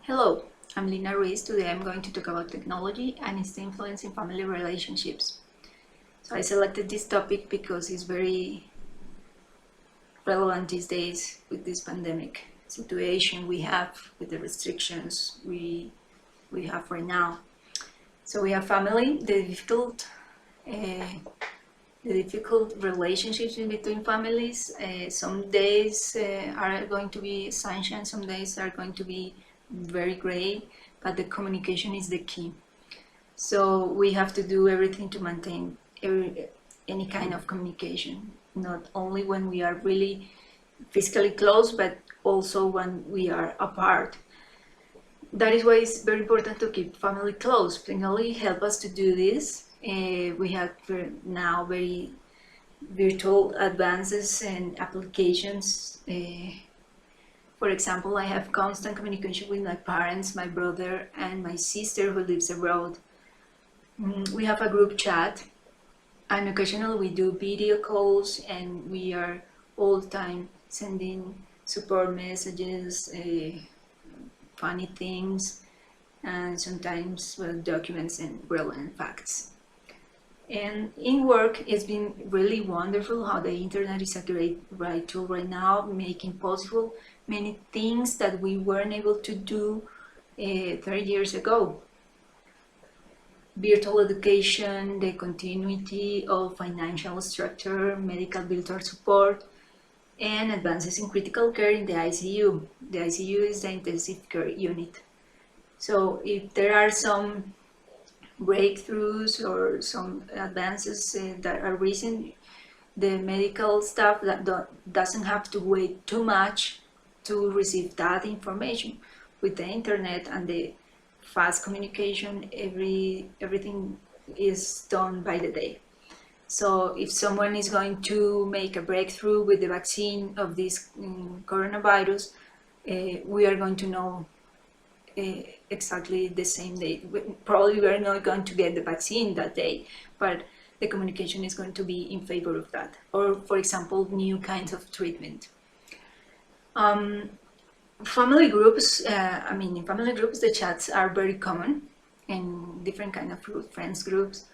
Hello, I'm Lina Ruiz. Today I'm going to talk about technology and its influence in family relationships. So I selected this topic because it's very relevant these days with this pandemic situation we have, with the restrictions we have right now. So we have family, uh, the difficult relationships in between families. Some days are going to be sunshine, some days are going to be very gray, but the communication is the key. So we have to do everything to maintain any kind of communication, not only when we are really physically close, but also when we are apart. That is why it's very important to keep family close. Technology help us to do this. We have now very virtual advances and applications. For example, I have constant communication with my parents, my brother, and my sister who lives abroad. We have a group chat, and occasionally we do video calls, and we are all the time sending support messages, funny things, and sometimes documents and relevant facts. And in work, it's been really wonderful how the internet is a right tool right now, making possible many things that we weren't able to do 30 years ago. Virtual education, the continuity of financial structure, medical virtual support, and advances in critical care in the ICU. The ICU is the intensive care unit. So if there are some breakthroughs or some advances that are recent, the medical staff that doesn't have to wait too much to receive that information. With the internet and the fast communication, everything is done by the day. So if someone is going to make a breakthrough with the vaccine of this coronavirus, we are going to know exactly the same day. Probably we're not going to get the vaccine that day, but the communication is going to be in favor of that. Or, for example, new kinds of treatment. Family groups, in family groups, the chats are very common in different kind of friends groups.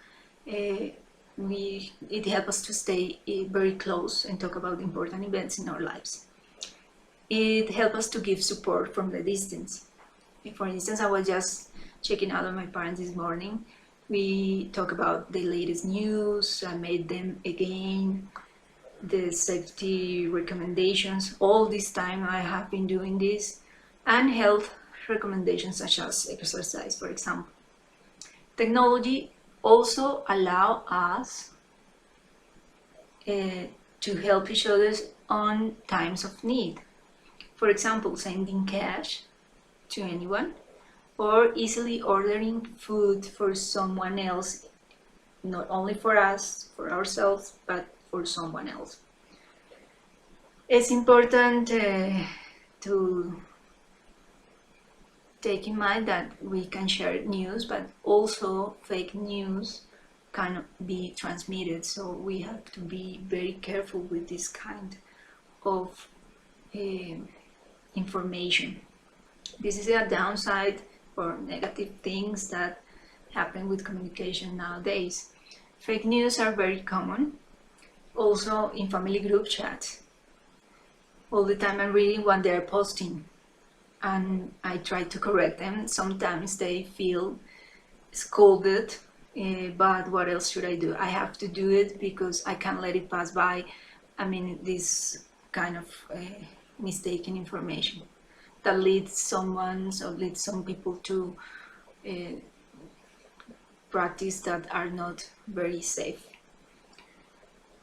It helps us to stay very close and talk about important events in our lives. It helps us to give support from the distance. For instance, I was just checking out on my parents this morning. We talk about the latest news. I made them again the safety recommendations. All this time I have been doing this, and health recommendations such as exercise, for example. Technology also allow us to help each other on times of need. For example, sending cash to anyone, or easily ordering food for someone else, not only for us, for ourselves, but for someone else. It's important to take in mind that we can share news, but also fake news can be transmitted. So we have to be very careful with this kind of information. This is a downside or negative things that happen with communication nowadays. Fake news are very common, also in family group chats. All the time I'm reading what they're posting, and I try to correct them. Sometimes they feel scolded, but what else should I do? I have to do it because I can't let it pass by. This kind of mistaken information that leads some people to practice that are not very safe.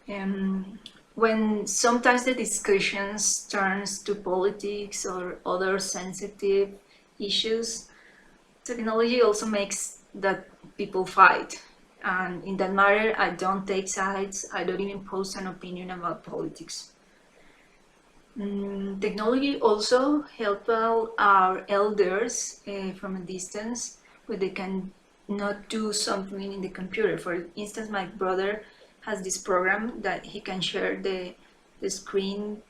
When sometimes the discussions turns to politics or other sensitive issues, technology also makes that people fight. And in that matter, I don't take sides. I don't even post an opinion about politics. Technology also help our elders from a distance, where they can not do something in the computer. For instance, my brother has this program that he can share the screen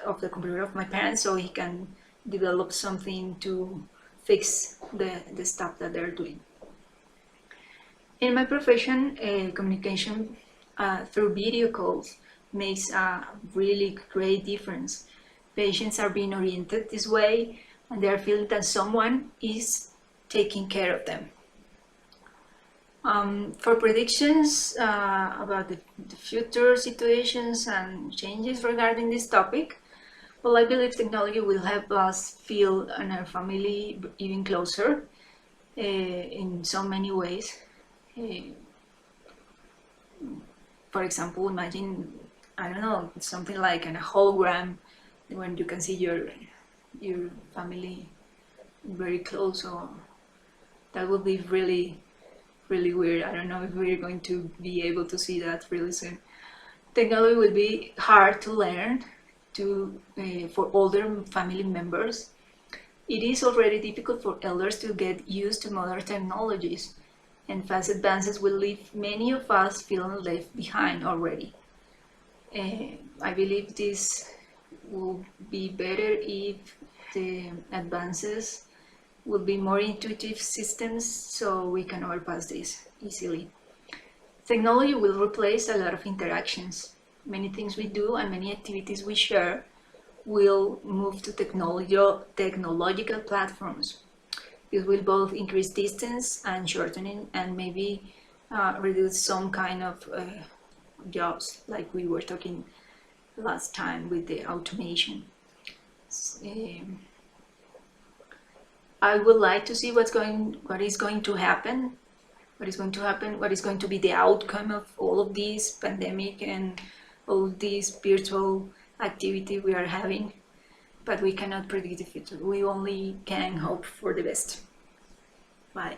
of the computer of my parents, so he can develop something to fix the stuff that they're doing. In my profession, communication through video calls makes a really great difference. Patients are being oriented this way, and they're feeling that someone is taking care of them. For predictions about the future situations and changes regarding this topic, well, I believe technology will help us feel and our family even closer in so many ways. For example, imagine, I don't know, something like a hologram when you can see your family very close, or that would be really weird. I don't know if we're going to be able to see that really soon. Technology will be hard to learn for older family members. It is already difficult for elders to get used to modern technologies, and fast advances will leave many of us feeling left behind already. I believe this will be better if the advances will be more intuitive systems so we can overpass this easily. Technology will replace a lot of interactions. Many things we do and many activities we share will move to technological platforms. It will both increase distance and shortening, and maybe reduce some kind of jobs, like we were talking last time with the automation. I would like to see what is going to happen, what is going to be the outcome of all of this pandemic and all this virtual activity we are having. But we cannot predict the future. We only can hope for the best. Bye.